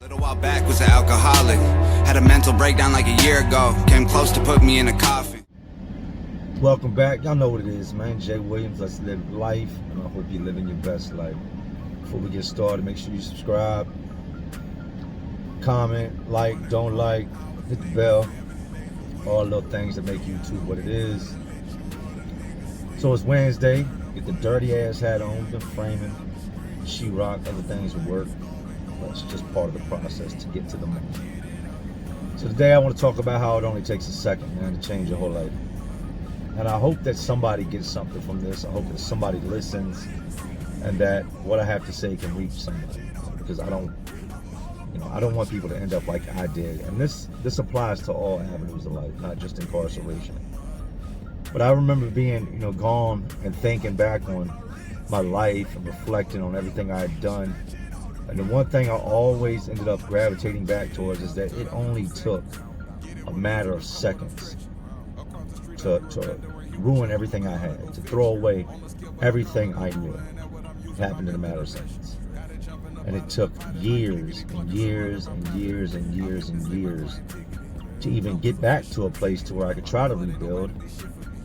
Little while back was an alcoholic. Had a mental breakdown like a year ago. Came close to put me in a coffin. Welcome back. Y'all know what it is, man. Jay Williams. Let's live life, and I hope you're living your best life. Before we get started, make sure you subscribe, comment, like, don't like, hit the bell. All little things that make YouTube what it is. So it's Wednesday. Get the dirty ass hat on, been framing, sheetrock, other things will work. But it's just part of the process to get to the money. So today I want to talk about how it only takes a second, man, to change your whole life. And I hope that somebody gets something from this. I hope that somebody listens, and that what I have to say can reach somebody. Because I don't want people to end up like I did. And this applies to all avenues of life, not just incarceration. But I remember being, gone and thinking back on my life and reflecting on everything I had done. And the one thing I always ended up gravitating back towards is that it only took a matter of seconds to ruin everything I had, to throw away everything I knew. It happened in a matter of seconds. And it took years and years and years and years and years to even get back to a place to where I could try to rebuild,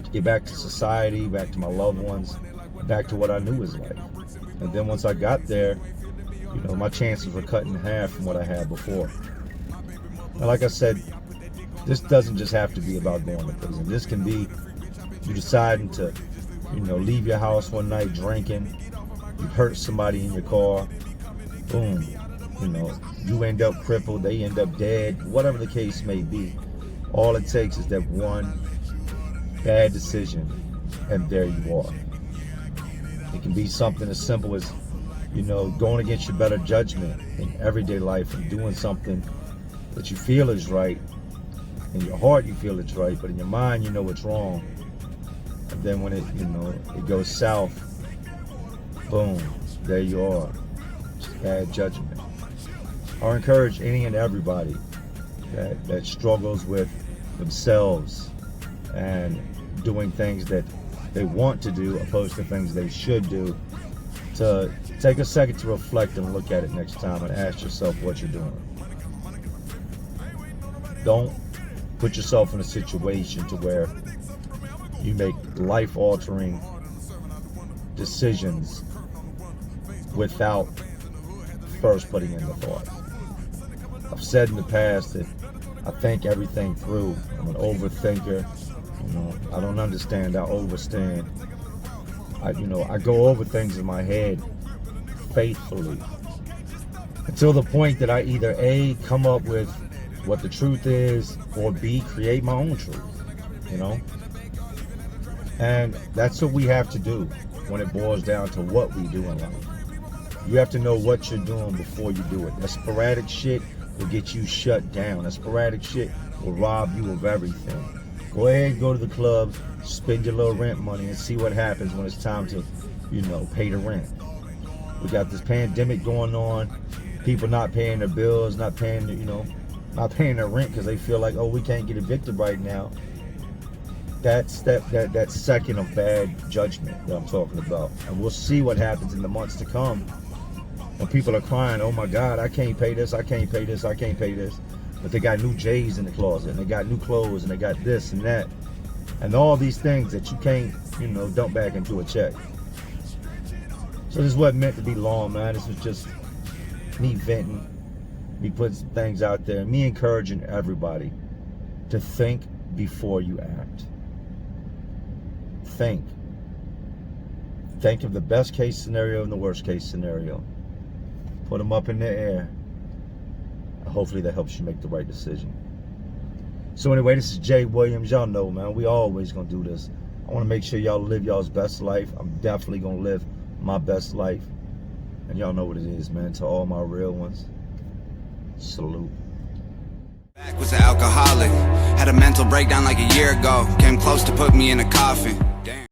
to get back to society, back to my loved ones, back to what I knew was life. And then once I got there, my chances were cut in half from what I had before. Now, like I said, this doesn't just have to be about going to prison. This can be you deciding to, leave your house one night drinking, you hurt somebody in your car, boom, you end up crippled, they end up dead, whatever the case may be. All it takes is that one bad decision, and there you are. It can be something as simple as, going against your better judgment in everyday life and doing something that you feel is right. In your heart, you feel it's right, but in your mind, you know it's wrong. And then when it goes south, boom, there you are. Just bad judgment. I encourage any and everybody that struggles with themselves and doing things that they want to do opposed to things they should do, to take a second to reflect and look at it next time and ask yourself what you're doing. Don't put yourself in a situation to where you make life-altering decisions without first putting in the thought. I've said in the past that I think everything through. I'm an overthinker. I don't understand. I overstand. I go over things in my head faithfully until the point that I either A, come up with what the truth is, or B, create my own truth, And that's what we have to do when it boils down to what we do in life. You have to know what you're doing before you do it. That sporadic shit will get you shut down. That sporadic shit will rob you of everything. Go ahead and go to the club, spend your little rent money, and see what happens when it's time to, pay the rent. We got this pandemic going on. People not paying their bills, not paying their rent because they feel like, oh, we can't get evicted right now. That's that second of bad judgment that I'm talking about. And we'll see what happens in the months to come when people are crying, oh my God, I can't pay this, I can't pay this, I can't pay this. But they got new J's in the closet, and they got new clothes, and they got this and that. And all these things that you can't, dump back into a check. So this wasn't meant to be long, man. This was just me venting, me putting some things out there, me encouraging everybody to think before you act. Think. Think of the best case scenario and the worst case scenario. Put them up in the air. Hopefully that helps you make the right decision. So anyway, this is Jay Williams. Y'all know, man, we always gonna do this. I want to make sure y'all live y'all's best life. I'm definitely gonna live my best life. And y'all know what it is, man. To all my real ones, salute. Back was an alcoholic. Had a mental breakdown like a year ago. Came close to put me in a coffin.